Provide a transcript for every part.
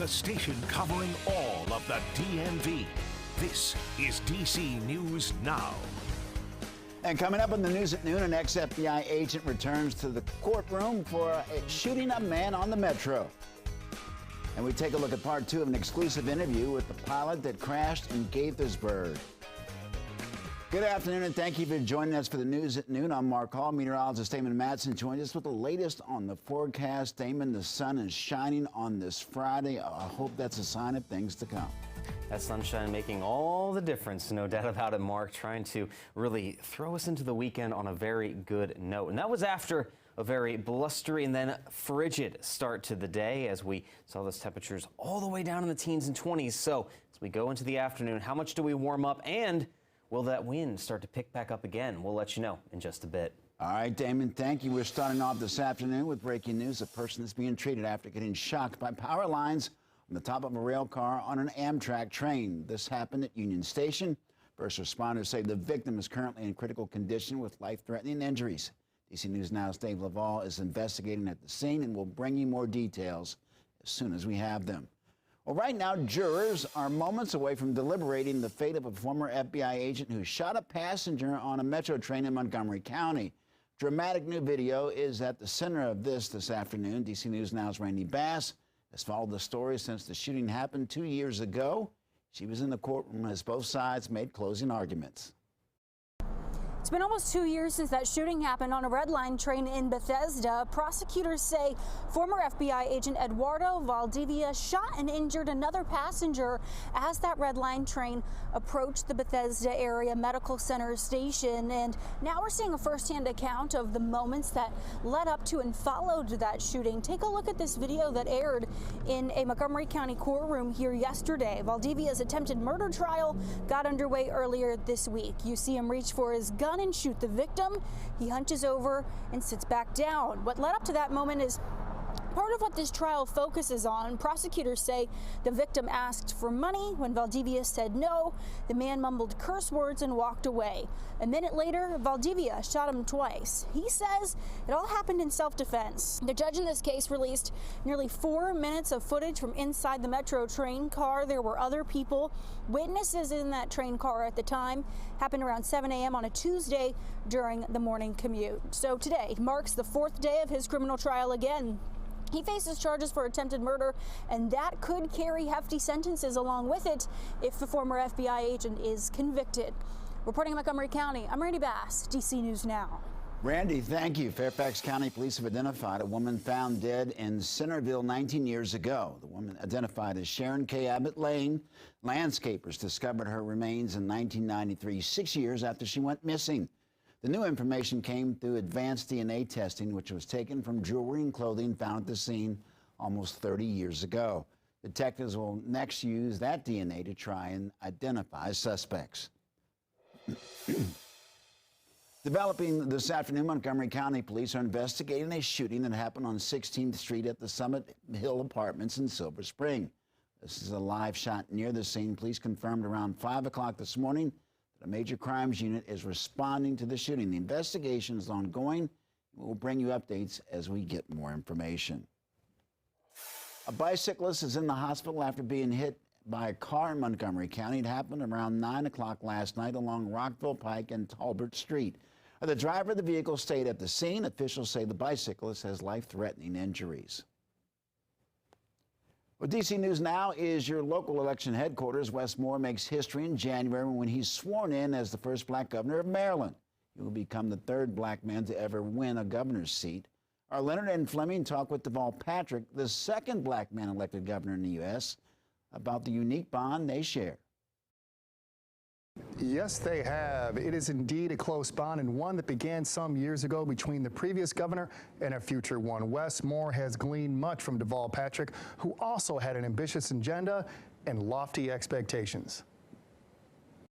the station covering all of the DMV. This is DC News Now. And coming up on the news at noon, an ex-FBI agent returns to the courtroom for shooting a man on the metro. And we take a look at part two of an exclusive interview with the pilot that crashed in Gaithersburg. Good afternoon, and thank you for joining us for the news at noon. I'm Mark Hall. Meteorologist Damon Madsen joins us with the latest on the forecast. Damon, the sun is shining on this Friday. I hope that's a sign of things to come. That sunshine making all the difference, no doubt about it, Mark, trying to really throw us into the weekend on a very good note. And that was after a very blustery and then frigid start to the day as we saw those temperatures all the way down in the teens and 20s. So as we go into the afternoon, how much do we warm up, and will that wind start to pick back up again? We'll let you know in just a bit. All right, Damon, thank you. We're starting off this afternoon with breaking news. A person is being treated after getting shocked by power lines on the top of a rail car on an Amtrak train. This happened at Union Station. First responders say the victim is currently in critical condition with life-threatening injuries. DC News Now's Dave Laval is investigating at the scene and will bring you more details as soon as we have them. Well, right now, jurors are moments away from deliberating the fate of a former FBI agent who shot a passenger on a metro train in Montgomery County. Dramatic new video is at the center of this afternoon. DC News Now's Randy Bass has followed the story since the shooting happened 2 years ago. She was in the courtroom as both sides made closing arguments. It's been almost 2 years since that shooting happened on a Red Line train in Bethesda. Prosecutors say former FBI agent Eduardo Valdivia shot and injured another passenger as that Red Line train approached the Bethesda Area Medical Center station. And now we're seeing a firsthand account of the moments that led up to and followed that shooting. Take a look at this video that aired in a Montgomery County courtroom here yesterday. Valdivia's attempted murder trial got underway earlier this week. You see him reach for his gun and shoot the victim. He hunches over and sits back down. What led up to that moment is part of what this trial focuses on. Prosecutors say the victim asked for money. When Valdivia said no, the man mumbled curse words and walked away. A minute later, Valdivia shot him twice. He says it all happened in self-defense. The judge in this case released nearly 4 minutes of footage from inside the Metro train car. There were other people, witnesses in that train car at the time. Happened around 7 a.m. on a Tuesday during the morning commute. So today marks the 4th day of his criminal trial again. He faces charges for attempted murder, and that could carry hefty sentences along with it if the former FBI agent is convicted. Reporting in Montgomery County, I'm Randy Bass, DC News Now. Randy, thank you. Fairfax County police have identified a woman found dead in Centerville 19 years ago. The woman, identified as Sharon K. Abbott Lane, landscapers discovered her remains in 1993, 6 years after she went missing. The new information came through advanced DNA testing, which was taken from jewelry and clothing found at the scene almost 30 years ago. Detectives will next use that DNA to try and identify suspects. Developing this afternoon, Montgomery County police are investigating a shooting that happened on 16th Street at the Summit Hill Apartments in Silver Spring. This is a live shot near the scene. Police confirmed around 5 o'clock this morning that a major crimes unit is responding to the shooting. The investigation is ongoing. We'll bring you updates as we get more information. A bicyclist is in the hospital after being hit by a car in Montgomery County. It happened around 9 o'clock last night along Rockville Pike and Talbot Street. The driver of the vehicle stayed at the scene. Officials say the bicyclist has life-threatening injuries. Well, DC News Now is your local election headquarters. Wes Moore makes history in January when he's sworn in as the first black governor of Maryland. He will become the 3rd black man to ever win a governor's seat. Our Leonard and Fleming talk with Deval Patrick, the 2nd black man elected governor in the U.S., about the unique bond they share. Yes, they have. It is indeed a close bond, and one that began some years ago between the previous governor and a future one. Wes Moore has gleaned much from Deval Patrick, who also had an ambitious agenda and lofty expectations.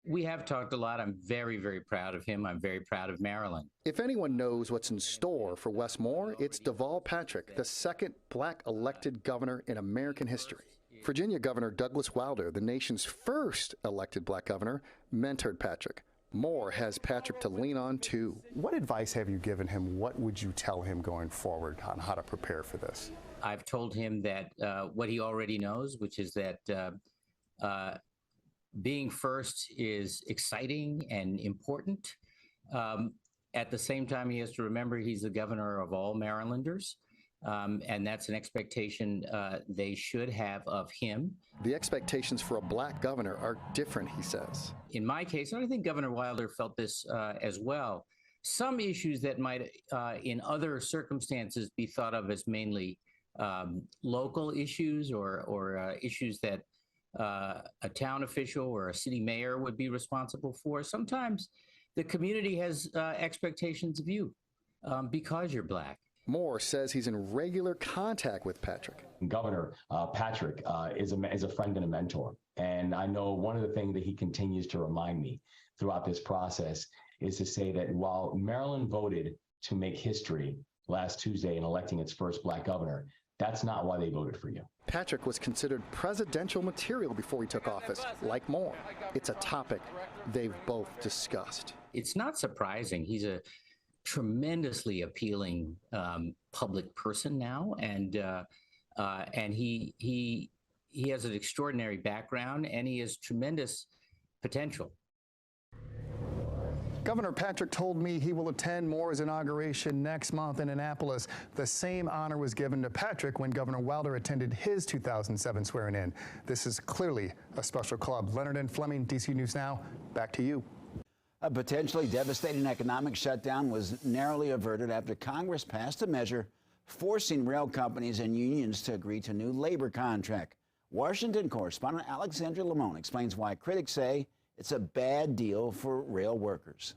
We have talked a lot. I'm very, very proud of him. I'm very proud of Maryland. If anyone knows what's in store for Wes Moore, it's Deval Patrick, the 2nd black elected governor in American history. Virginia Governor Douglas Wilder, the nation's first elected black governor, mentored Patrick. Moore has Patrick to lean on, too. What advice have you given him? What would you tell him going forward on how to prepare for this? I've told him that what he already knows, which is that being first is exciting and important. At the same time, he has to remember he's the governor of all Marylanders. And that's an expectation they should have of him. The expectations for a black governor are different, he says. In my case, and I think Governor Wilder felt this as well, some issues that might, in other circumstances, be thought of as mainly local issues or issues that a town official or a city mayor would be responsible for. Sometimes the community has expectations of you because you're black. Moore says he's in regular contact with Patrick. Governor Patrick is a friend and a mentor. And I know one of the things that he continues to remind me throughout this process is to say that while Maryland voted to make history last Tuesday in electing its first black governor, that's not why they voted for you. Patrick was considered presidential material before he took office, like Moore. It's a topic they've both discussed. It's not surprising. He's a tremendously appealing public person now, and he has an extraordinary background, and he has tremendous potential. Governor Patrick told me he will attend Moore's inauguration next month in Annapolis. The same honor was given to Patrick when Governor Wilder attended his 2007 swearing-in. This is clearly a special club. Leonard and Fleming, DC News Now, back to you. A potentially devastating economic shutdown was narrowly averted after Congress passed a measure forcing rail companies and unions to agree to a new labor contract. Washington correspondent Alexandra Limon explains why critics say it's a bad deal for rail workers.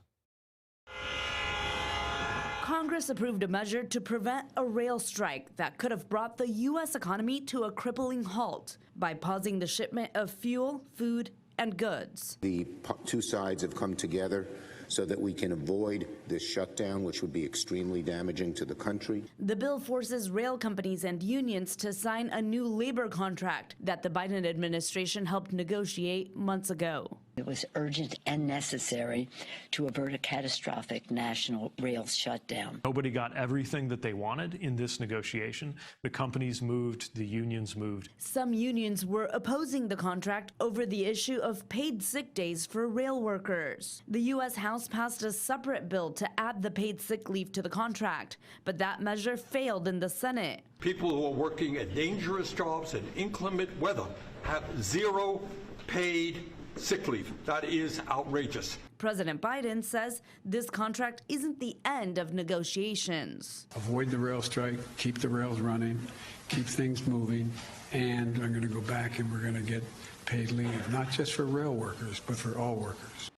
Congress approved a measure to prevent a rail strike that could have brought the U.S. economy to a crippling halt by pausing the shipment of fuel, food, and goods. The two sides have come together so that we can avoid this shutdown, which would be extremely damaging to the country. The bill forces rail companies and unions to sign a new labor contract that the Biden administration helped negotiate months ago. It was urgent and necessary to avert a catastrophic national rail shutdown. Nobody got everything that they wanted in this negotiation. The companies moved, the unions moved. Some unions were opposing the contract over the issue of paid sick days for rail workers. The U.S. House passed a separate bill to add the paid sick leave to the contract, but that measure failed in the Senate. People who are working at dangerous jobs in inclement weather have zero paid sick leave. That is outrageous. President Biden says this contract isn't the end of negotiations. Avoid the rail strike, keep the rails running, keep things moving, and I'm going to go back and we're going to get paid leave, not just for rail workers, but for all workers.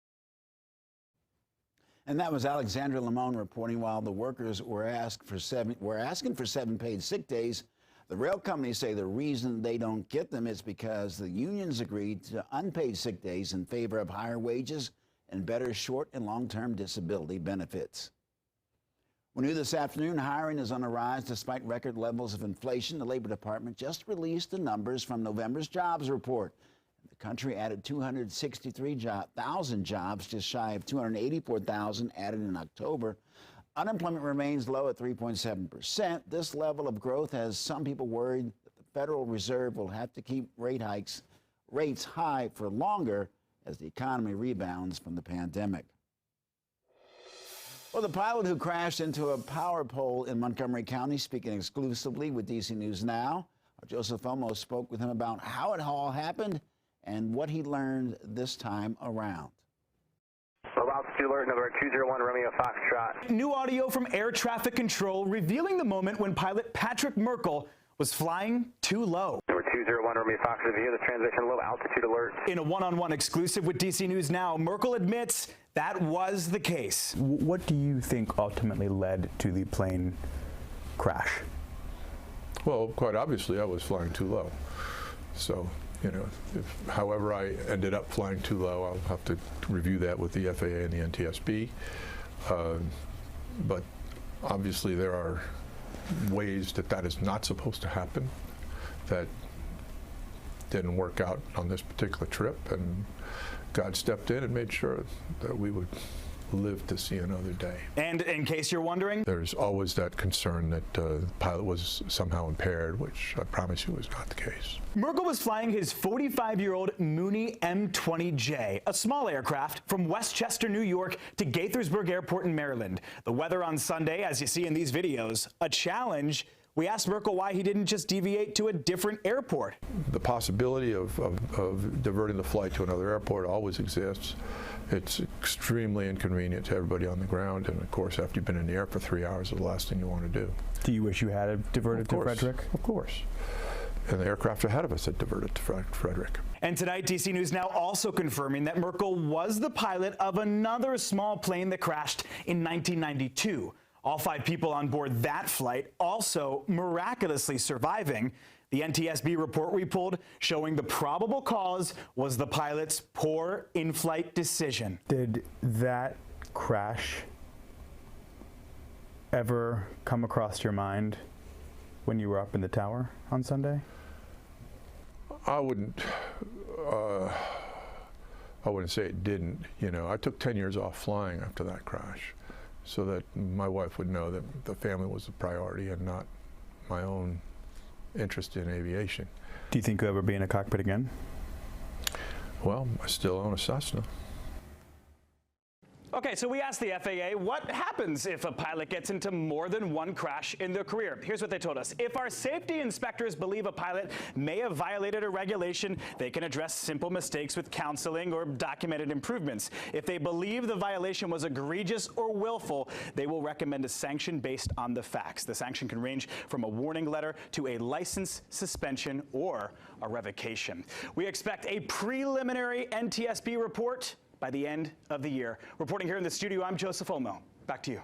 And that was Alexandra Limon reporting. While the workers were asking for 7 paid sick days, the rail companies say the reason they don't get them is because the unions agreed to unpaid sick days in favor of higher wages and better short and long-term disability benefits. We're new this afternoon. Hiring is on the rise despite record levels of inflation. The Labor Department just released the numbers from November's jobs report. The country added 263,000 jobs, just shy of 284,000 added in October. Unemployment remains low at 3.7%. This level of growth has some people worried that the Federal Reserve will have to keep rates high for longer as the economy rebounds from the pandemic. Well, the pilot who crashed into a power pole in Montgomery County, speaking exclusively with DC News Now. Joseph Olmos spoke with him about how it all happened and what he learned this time around. Altitude alert, number 201 Romeo Foxtrot. New audio from air traffic control revealing the moment when pilot Patrick Merkel was flying too low. Number 201 Romeo Foxtrot, view the transition low altitude alert. In a one-on-one exclusive with DC News Now, Merkel admits that was the case. What do you think ultimately led to the plane crash? Well, quite obviously, I was flying too low. So, you know, however I ended up flying too low, I'll have to review that with the FAA and the NTSB. But obviously there are ways that is not supposed to happen that didn't work out on this particular trip, and God stepped in and made sure that we would live to see another day. And in case you're wondering, there's always that concern that the pilot was somehow impaired, which I promise you was not the case. Merkel was flying his 45-year-old Mooney M20J, a small aircraft, from Westchester, New York to Gaithersburg Airport in Maryland. The weather on Sunday, as you see in these videos, a challenge. We asked Merkel why he didn't just deviate to a different airport. The possibility of diverting the flight to another airport always exists. It's extremely inconvenient to everybody on the ground, and of course, after you've been in the air for 3 hours, it's the last thing you want to do. Do you wish you had diverted to Frederick? Of course. And the aircraft ahead of us had diverted to Frederick. And tonight, DC News now also confirming that Merkel was the pilot of another small plane that crashed in 1992. All 5 people on board that flight also miraculously surviving. The NTSB report we pulled showing the probable cause was the pilot's poor in-flight decision. Did that crash ever come across your mind when you were up in the tower on Sunday? I wouldn't say it didn't. You know, I took 10 years off flying after that crash, so that my wife would know that the family was the priority and not my own interest in aviation. Do you think you'll ever be in a cockpit again? Well, I still own a Cessna. Okay, so we asked the FAA what happens if a pilot gets into more than one crash in their career. Here's what they told us. If our safety inspectors believe a pilot may have violated a regulation, they can address simple mistakes with counseling or documented improvements. If they believe the violation was egregious or willful, they will recommend a sanction based on the facts. The sanction can range from a warning letter to a license suspension or a revocation. We expect a preliminary NTSB report by the end of the year. Reporting here in the studio, I'm Joseph Olmo. Back to you.